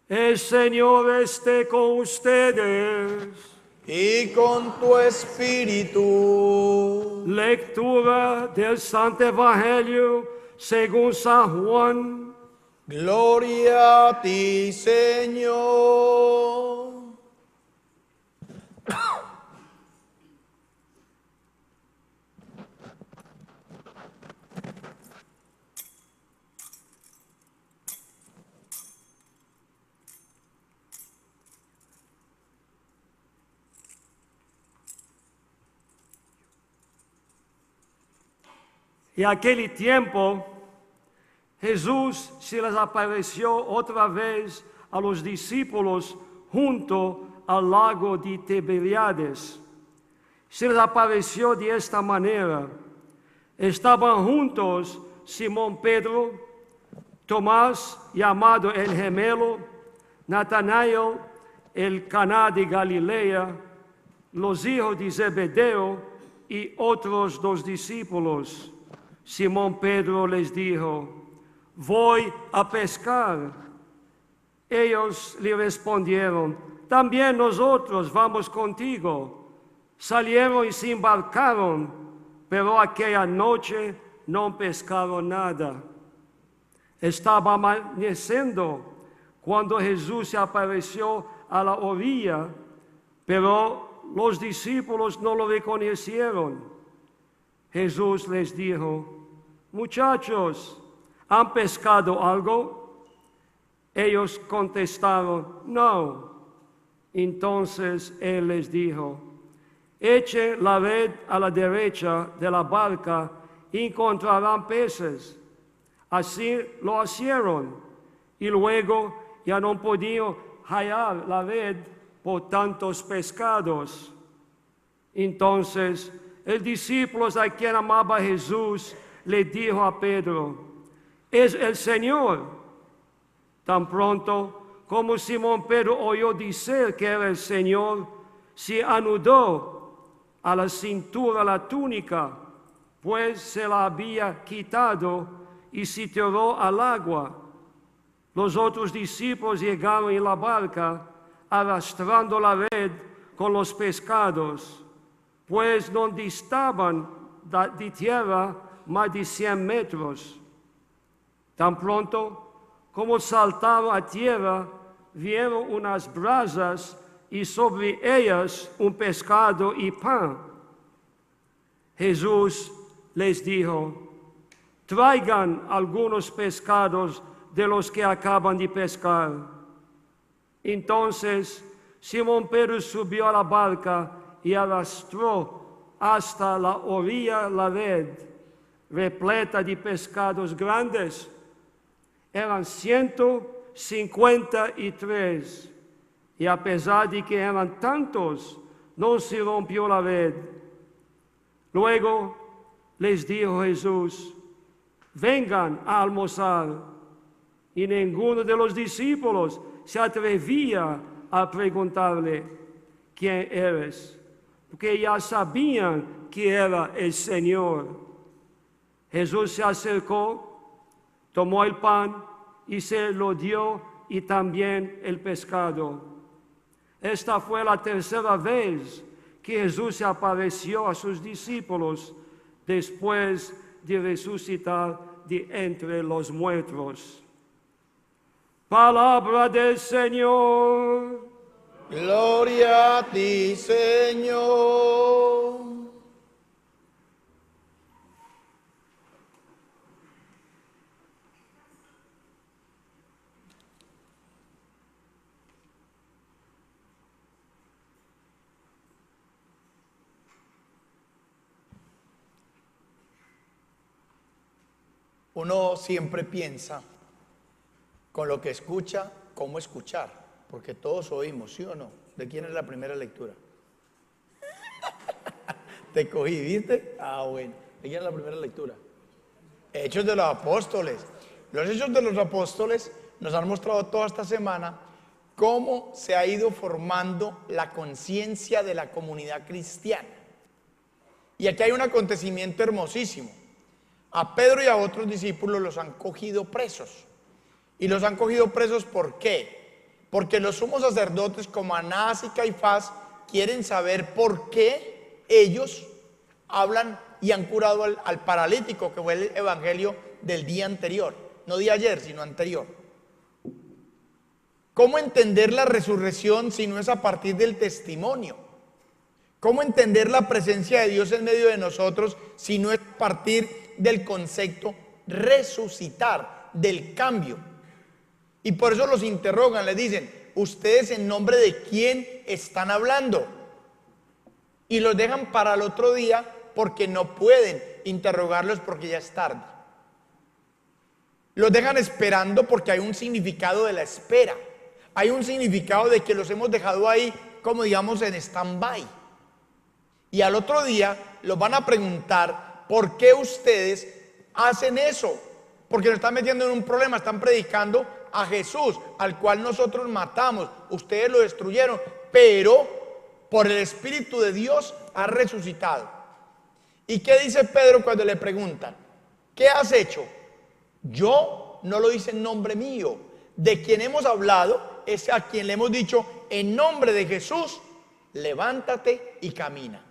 El Señor esté con ustedes. Y con tu espíritu. Lectura del Santo Evangelio según San Juan. Gloria a ti, Señor. Y aquel tiempo Jesús se les apareció otra vez a los discípulos junto al lago de Tiberíades. Se les apareció de esta manera. Estaban juntos Simón Pedro, Tomás, llamado el gemelo, Natanael, el Caná de Galilea, los hijos de Zebedeo y otros 2 discípulos. Simón Pedro les dijo: voy a pescar. Ellos le respondieron: también nosotros vamos contigo. Salieron y se embarcaron, pero aquella noche no pescaron nada. Estaba amaneciendo cuando Jesús se apareció a la orilla, pero los discípulos no lo reconocieron. Jesús les dijo: muchachos, ¿han pescado algo? Ellos contestaron: no. Entonces Él les dijo: echen la red a la derecha de la barca y encontrarán peces. Así lo hicieron, y luego ya no podían hallar la red por tantos pescados. Entonces el discípulo a quien amaba Jesús le dijo a Pedro: es el Señor. Tan pronto como Simón Pedro oyó decir que era el Señor, se anudó a la cintura la túnica, pues se la había quitado, y se tiró al agua. Los otros discípulos llegaron en la barca, arrastrando la red con los pescados, pues no distaban de tierra más de 100 metros. Tan pronto como saltaron a tierra, vieron unas brasas y sobre ellas un pescado y pan. Jesús les dijo: traigan algunos pescados de los que acaban de pescar. Entonces Simón Pedro subió a la barca y arrastró hasta la orilla la red, repleta de pescados grandes. Eran 153, y a pesar de que eran tantos, no se rompió la red. Luego les dijo Jesús: vengan a almorzar. Y ninguno de los discípulos se atrevía a preguntarle: ¿quién eres? Porque ya sabían que era el Señor. Jesús se acercó, tomó el pan y se lo dio, y también el pescado. Esta fue la tercera vez que Jesús se apareció a sus discípulos después de resucitar de entre los muertos. Palabra del Señor. Gloria a ti, Señor. Uno siempre piensa con lo que escucha, cómo escuchar, porque todos oímos, ¿sí o no? ¿De quién es la primera lectura? Te cogí, ¿viste? Ah, bueno. ¿De quién es la primera lectura? Hechos de los Apóstoles. Los Hechos de los Apóstoles nos han mostrado toda esta semana cómo se ha ido formando la conciencia de la comunidad cristiana. Y aquí hay un acontecimiento hermosísimo. A Pedro y a otros discípulos los han cogido presos. Y los han cogido presos, ¿por qué? Porque los sumos sacerdotes como Anás y Caifás quieren saber por qué ellos hablan y han curado al paralítico, que fue el evangelio del día anterior, no de ayer, sino anterior. ¿Cómo entender la resurrección si no es a partir del testimonio? ¿Cómo entender la presencia de Dios en medio de nosotros si no es a partir del concepto resucitar, del cambio? Y por eso los interrogan, les dicen, ¿ustedes en nombre de quién están hablando? Y los dejan para el otro día porque no pueden interrogarlos porque ya es tarde. Los dejan esperando porque hay un significado de la espera. Hay un significado de que los hemos dejado ahí, como digamos, en stand-by. Y al otro día los van a preguntar, ¿por qué ustedes hacen eso? Porque nos están metiendo en un problema, están predicando a Jesús, al cual nosotros matamos. Ustedes lo destruyeron, pero por el Espíritu de Dios ha resucitado. ¿Y qué dice Pedro cuando le preguntan? ¿Qué has hecho? Yo no lo hice en nombre mío. De quien hemos hablado es a quien le hemos dicho, en nombre de Jesús, levántate y camina.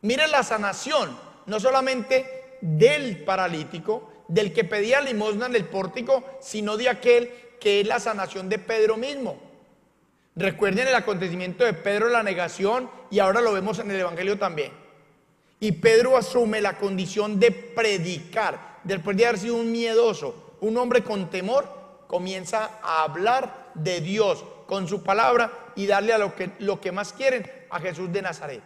Miren la sanación, no solamente del paralítico, del que pedía limosna en el pórtico, sino de aquel que es la sanación de Pedro mismo. Recuerden el acontecimiento de Pedro, la negación, y ahora lo vemos en el evangelio también. Y Pedro asume la condición de predicar. Después de haber sido un miedoso, un hombre con temor, comienza a hablar de Dios con su palabra y darle a lo que más quieren, a Jesús de Nazaret.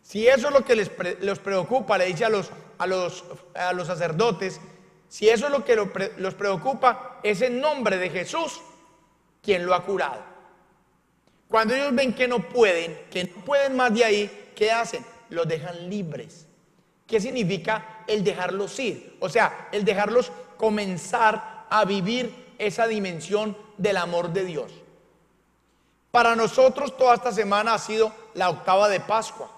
Si eso es lo que los preocupa, le dice a los sacerdotes, si eso es lo que los preocupa, es en nombre de Jesús quien lo ha curado. Cuando ellos ven que no pueden más de ahí, ¿qué hacen? Los dejan libres. ¿Qué significa el dejarlos ir? O sea, el dejarlos comenzar a vivir esa dimensión del amor de Dios. Para nosotros toda esta semana ha sido la octava de Pascua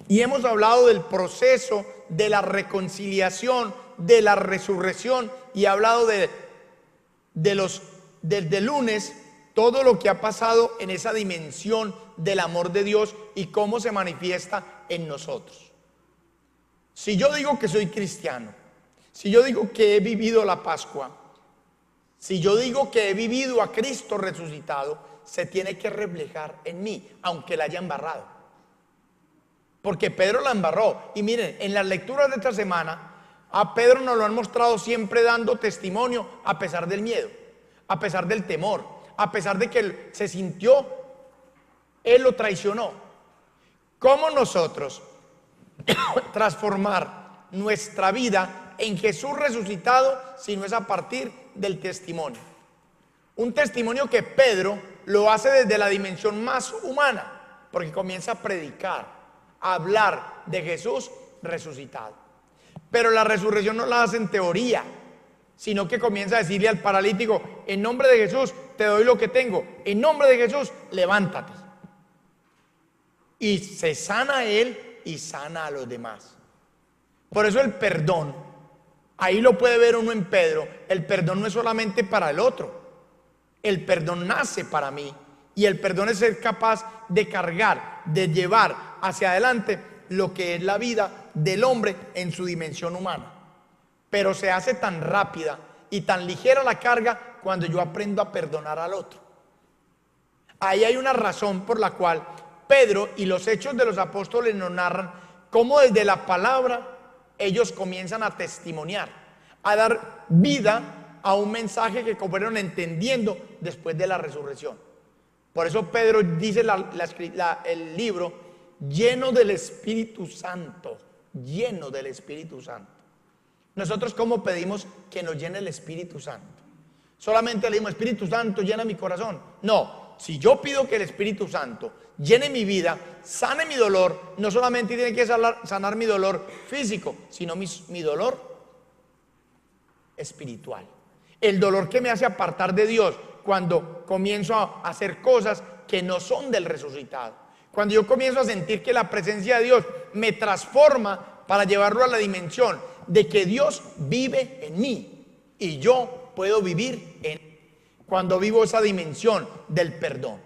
y hemos hablado del proceso de la reconciliación, de la resurrección, y he hablado desde lunes todo lo que ha pasado en esa dimensión del amor de Dios y cómo se manifiesta en nosotros. Si yo digo que soy cristiano, si yo digo que he vivido la Pascua, si yo digo que he vivido a Cristo resucitado, se tiene que reflejar en mí, aunque la haya embarrado. Porque Pedro la embarró. Y miren, en las lecturas de esta semana, a Pedro nos lo han mostrado siempre dando testimonio a pesar del miedo, a pesar del temor, a pesar de que él se sintió, él lo traicionó. ¿Cómo nosotros transformar nuestra vida en Jesús resucitado si no es a partir del testimonio? Un testimonio que Pedro lo hace desde la dimensión más humana, porque comienza a predicar, a hablar de Jesús resucitado. Pero la resurrección no la hace en teoría, sino que comienza a decirle al paralítico, en nombre de Jesús te doy lo que tengo, en nombre de Jesús levántate. Y se sana a él y sana a los demás. Por eso el perdón, ahí lo puede ver uno en Pedro, el perdón no es solamente para el otro, el perdón nace para mí, y el perdón es ser capaz de cargar, de llevar hacia adelante lo que es la vida del hombre en su dimensión humana. Pero se hace tan rápida y tan ligera la carga cuando yo aprendo a perdonar al otro. Ahí hay una razón por la cual Pedro y los hechos de los apóstoles nos narran cómo desde la palabra ellos comienzan a testimoniar, a dar vida a un mensaje que fueron entendiendo después de la resurrección. Por eso Pedro dice el libro, lleno del Espíritu Santo, lleno del Espíritu Santo. Nosotros, ¿cómo pedimos que nos llene el Espíritu Santo? Solamente le decimos, Espíritu Santo, llena mi corazón. No, si yo pido que el Espíritu Santo llene mi vida, sane mi dolor, no solamente tiene que sanar mi dolor físico, sino mi dolor espiritual. El dolor que me hace apartar de Dios cuando comienzo a hacer cosas que no son del resucitado. Cuando yo comienzo a sentir que la presencia de Dios me transforma para llevarlo a la dimensión de que Dios vive en mí y yo puedo vivir en él. cuando vivo esa dimensión del perdón.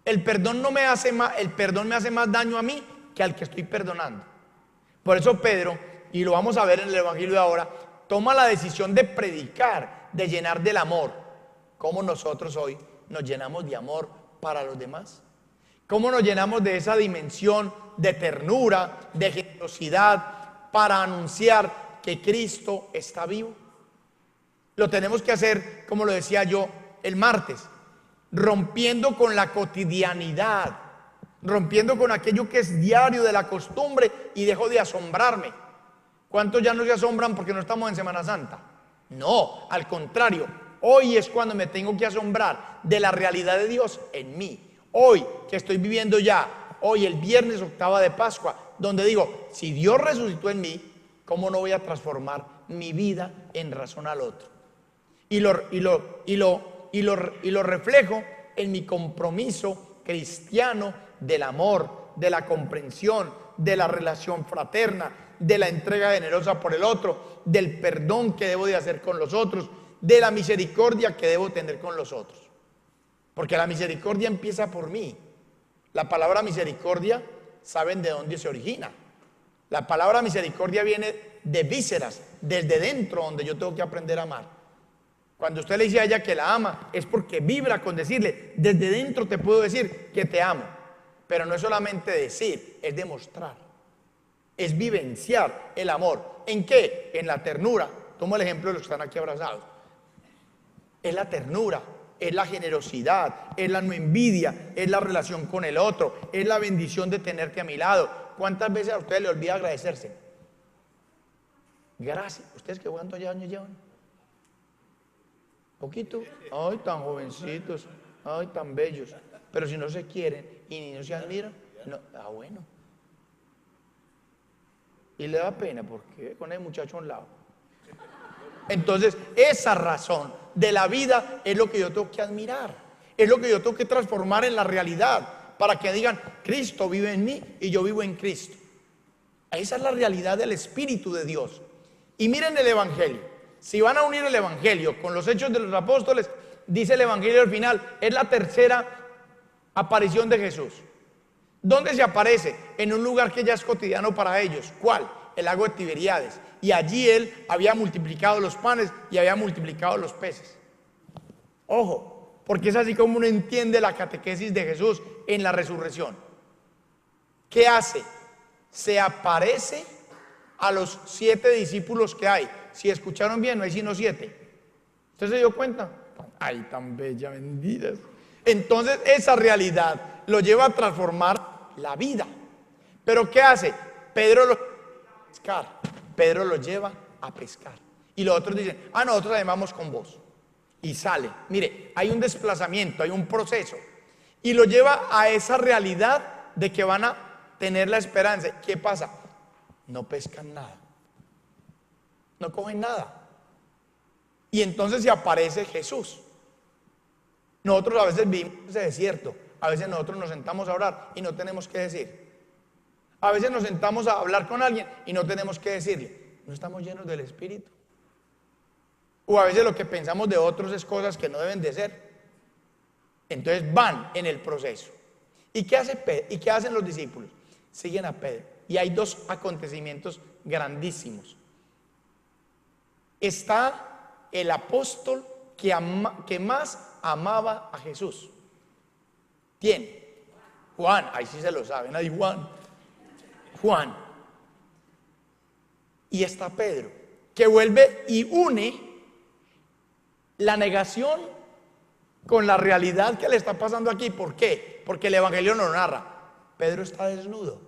El perdón me hace más daño a mí que al que estoy perdonando. Por eso Pedro, y lo vamos a ver en el Evangelio de ahora, toma la decisión de predicar, de llenar del amor. ¿Cómo nosotros hoy nos llenamos de amor para los demás? ¿Cómo nos llenamos de esa dimensión de ternura, de generosidad para anunciar que Cristo está vivo? Lo tenemos que hacer, como lo decía yo el martes, rompiendo con la cotidianidad, rompiendo con aquello que es diario de la costumbre y dejo de asombrarme. ¿Cuántos ya no se asombran porque no estamos en Semana Santa? No, al contrario, hoy es cuando me tengo que asombrar de la realidad de Dios en mí. Hoy que estoy viviendo ya, hoy el viernes octava de Pascua, donde digo, si Dios resucitó en mí, ¿cómo no voy a transformar mi vida en razón al otro? Y lo reflejo en mi compromiso cristiano del amor, de la comprensión, de la relación fraterna, de la entrega generosa por el otro, del perdón que debo de hacer con los otros, de la misericordia que debo tener con los otros. Porque la misericordia empieza por mí. La palabra misericordia, ¿saben de dónde se origina? La palabra misericordia viene de vísceras, desde dentro, donde yo tengo que aprender a amar. Cuando usted le dice a ella que la ama, es porque vibra con decirle, desde dentro te puedo decir que te amo. Pero no es solamente decir, es demostrar, es vivenciar el amor. ¿En qué? En la ternura. Tomo el ejemplo de los que están aquí abrazados. Es la ternura, es la generosidad, es la no envidia, es la relación con el otro, es la bendición de tenerte a mi lado. ¿Cuántas veces a ustedes les olvida agradecerse? Gracias. ¿Ustedes qué cuántos años llevan? Poquito. Ay, tan jovencitos, ay, tan bellos. Pero si no se quieren y no se admiran, no. Bueno. Y le da pena porque con el muchacho a un lado. Entonces, esa razón de la vida es lo que yo tengo que admirar, es lo que yo tengo que transformar en la realidad, para que digan, Cristo vive en mí y yo vivo en Cristo. Esa es la realidad del Espíritu de Dios. Y miren el Evangelio, si van a unir el Evangelio con los Hechos de los Apóstoles, dice el Evangelio al final, es la tercera aparición de Jesús. ¿Dónde se aparece? En un lugar que ya es cotidiano para ellos. ¿Cuál? El lago de Tiberíades. Y allí él había multiplicado los panes y había multiplicado los peces. Ojo, porque es así como uno entiende la catequesis de Jesús en la resurrección. ¿Qué hace? Se aparece a los 7 discípulos que hay. Si escucharon bien, no hay sino 7. ¿Usted se dio cuenta? Ay, tan bella, benditas. Entonces esa realidad lo lleva a transformar la vida. ¿Pero qué hace? Pedro lo lleva a pescar. Pedro lo lleva a pescar. Y los otros dicen, nosotros además vamos con vos. Y sale. Mire, hay un desplazamiento, hay un proceso. Y lo lleva a esa realidad de que van a tener la esperanza. ¿Qué pasa? No pescan nada. No cogen nada. Y entonces se aparece Jesús. Nosotros a veces vivimos ese desierto. A veces nosotros nos sentamos a orar y no tenemos que decir. A veces nos sentamos a hablar con alguien y no tenemos que decirle. No estamos llenos del Espíritu. O a veces lo que pensamos de otros es cosas que no deben de ser. Entonces van en el proceso. ¿Y qué hace Pedro? ¿Y qué hacen los discípulos? Siguen a Pedro. Y hay dos acontecimientos grandísimos. Está el apóstol que más amaba a Jesús. ¿Quién? Juan. Ahí sí se lo saben. Ahí Juan. Y está Pedro, que vuelve y une la negación con la realidad que le está pasando aquí. ¿Por qué? Porque el Evangelio nos narra. Pedro está desnudo.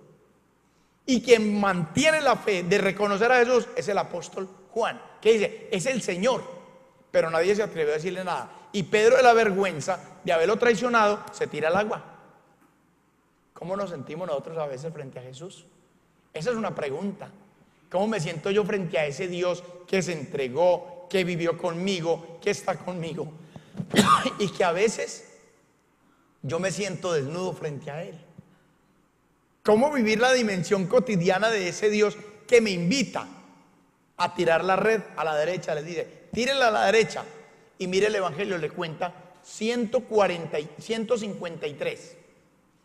Y quien mantiene la fe de reconocer a Jesús es el apóstol Juan, que dice, es el Señor. Pero nadie se atrevió a decirle nada. Y Pedro, de la vergüenza de haberlo traicionado, se tira al agua. ¿Cómo nos sentimos nosotros a veces frente a Jesús? Esa es una pregunta. ¿Cómo me siento yo frente a ese Dios que se entregó, que vivió conmigo, que está conmigo? Y que a veces yo me siento desnudo frente a Él. ¿Cómo vivir la dimensión cotidiana de ese Dios que me invita a tirar la red a la derecha? Les dice, tírenla a la derecha. Y mire el Evangelio, le cuenta 153.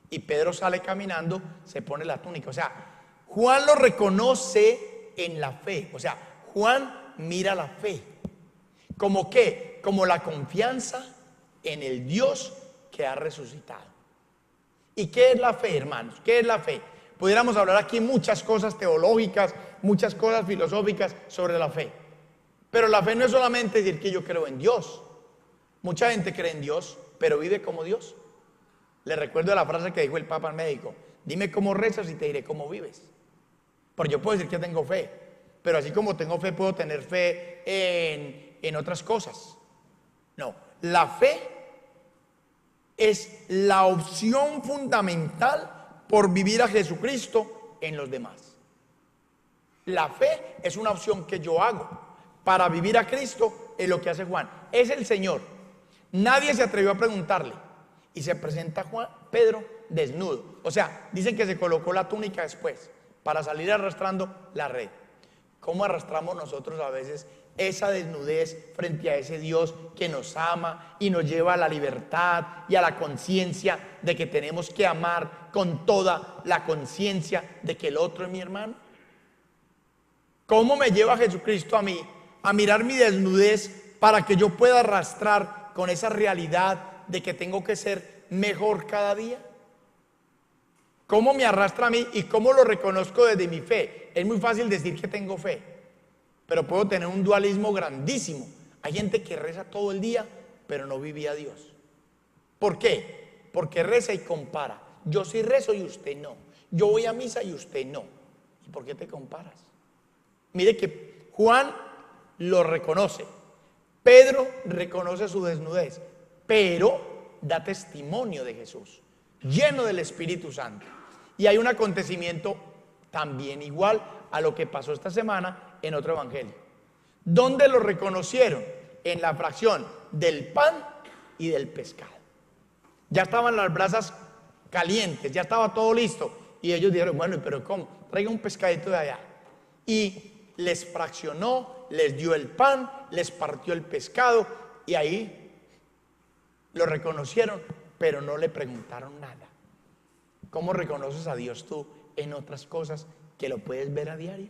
Y Pedro sale caminando, se pone la túnica. O sea, Juan lo reconoce en la fe. O sea, Juan mira la fe. ¿Como qué? Como la confianza en el Dios que ha resucitado. ¿Y qué es la fe, hermanos? ¿Qué es la fe? Pudiéramos hablar aquí muchas cosas teológicas, muchas cosas filosóficas sobre la fe. Pero la fe no es solamente decir que yo creo en Dios. Mucha gente cree en Dios, pero vive como Dios. Les recuerdo la frase que dijo el Papa al médico: dime cómo rezas y te diré cómo vives. Porque yo puedo decir que tengo fe, pero así como tengo fe, puedo tener fe en otras cosas. No, la fe es la opción fundamental por vivir a Jesucristo en los demás. La fe es una opción que yo hago para vivir a Cristo en lo que hace Juan. Es el Señor. Nadie se atrevió a preguntarle. Y se presenta Pedro desnudo. O sea, dicen que se colocó la túnica después para salir arrastrando la red. ¿Cómo arrastramos nosotros a veces esa desnudez frente a ese Dios que nos ama y nos lleva a la libertad y a la conciencia de que tenemos que amar con toda la conciencia de que el otro es mi hermano? ¿Cómo me lleva Jesucristo a mí a mirar mi desnudez para que yo pueda arrastrar con esa realidad de que tengo que ser mejor cada día? ¿Cómo me arrastra a mí y cómo lo reconozco desde mi fe? Es muy fácil decir que tengo fe, pero puedo tener un dualismo grandísimo. Hay gente que reza todo el día, pero no vive a Dios. ¿Por qué? Porque reza y compara. Yo sí rezo y usted no. Yo voy a misa y usted no. ¿Y por qué te comparas? Mire que Juan lo reconoce. Pedro reconoce su desnudez, pero da testimonio de Jesús, lleno del Espíritu Santo. Y hay un acontecimiento también igual a lo que pasó esta semana en otro evangelio. ¿Dónde lo reconocieron? En la fracción del pan y del pescado. Ya estaban las brasas calientes, ya estaba todo listo. Y ellos dijeron, bueno, pero ¿cómo? Traiga un pescadito de allá. Y les fraccionó, les dio el pan, les partió el pescado y ahí lo reconocieron, pero no le preguntaron nada. ¿Cómo reconoces a Dios tú en otras cosas que lo puedes ver a diario?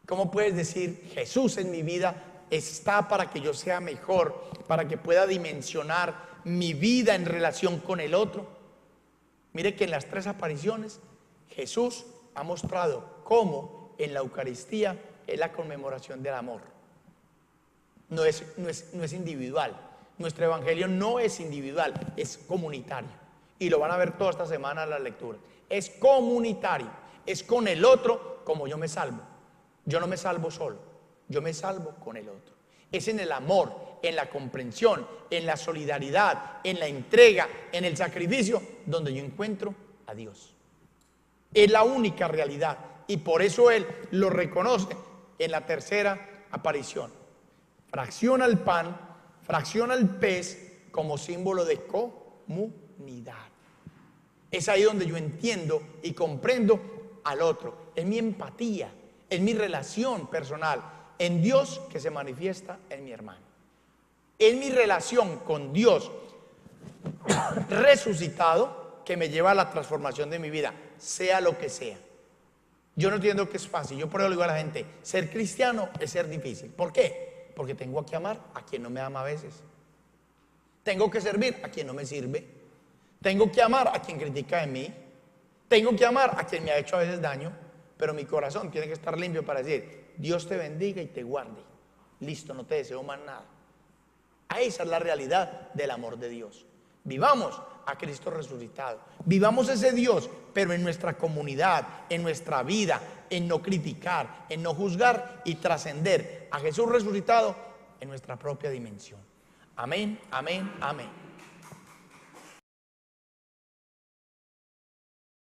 ¿Cómo puedes decir, Jesús en mi vida está para que yo sea mejor, para que pueda dimensionar mi vida en relación con el otro? Mire que en las 3 apariciones Jesús ha mostrado cómo en la Eucaristía es la conmemoración del amor. No es individual. Nuestro evangelio no es individual, es comunitario. Y lo van a ver toda esta semana en la lectura. Es comunitario, es con el otro como yo me salvo. Yo no me salvo solo, yo me salvo con el otro. Es en el amor, en la comprensión, en la solidaridad, en la entrega, en el sacrificio, donde yo encuentro a Dios. Es la única realidad y por eso Él lo reconoce en la 3ª aparición. Fracciona el pan, fracciona el pez como símbolo de comunidad. Es ahí donde yo entiendo y comprendo al otro. Es mi empatía, es mi relación personal en Dios que se manifiesta en mi hermano. Es mi relación con Dios resucitado que me lleva a la transformación de mi vida, sea lo que sea. Yo no entiendo que es fácil. Yo por eso le digo a la gente, ser cristiano es ser difícil. ¿Por qué? Porque tengo que amar a quien no me ama a veces. Tengo que servir a quien no me sirve. Tengo que amar a quien critica de mí. Tengo que amar a quien me ha hecho a veces daño. Pero mi corazón tiene que estar limpio para decir, Dios te bendiga y te guarde. Listo, no te deseo más nada. Esa es la realidad del amor de Dios. Vivamos a Cristo resucitado. Vivamos ese Dios, pero en nuestra comunidad, en nuestra vida, en no criticar, en no juzgar y trascender a Jesús resucitado en nuestra propia dimensión. Amén, amén, amén.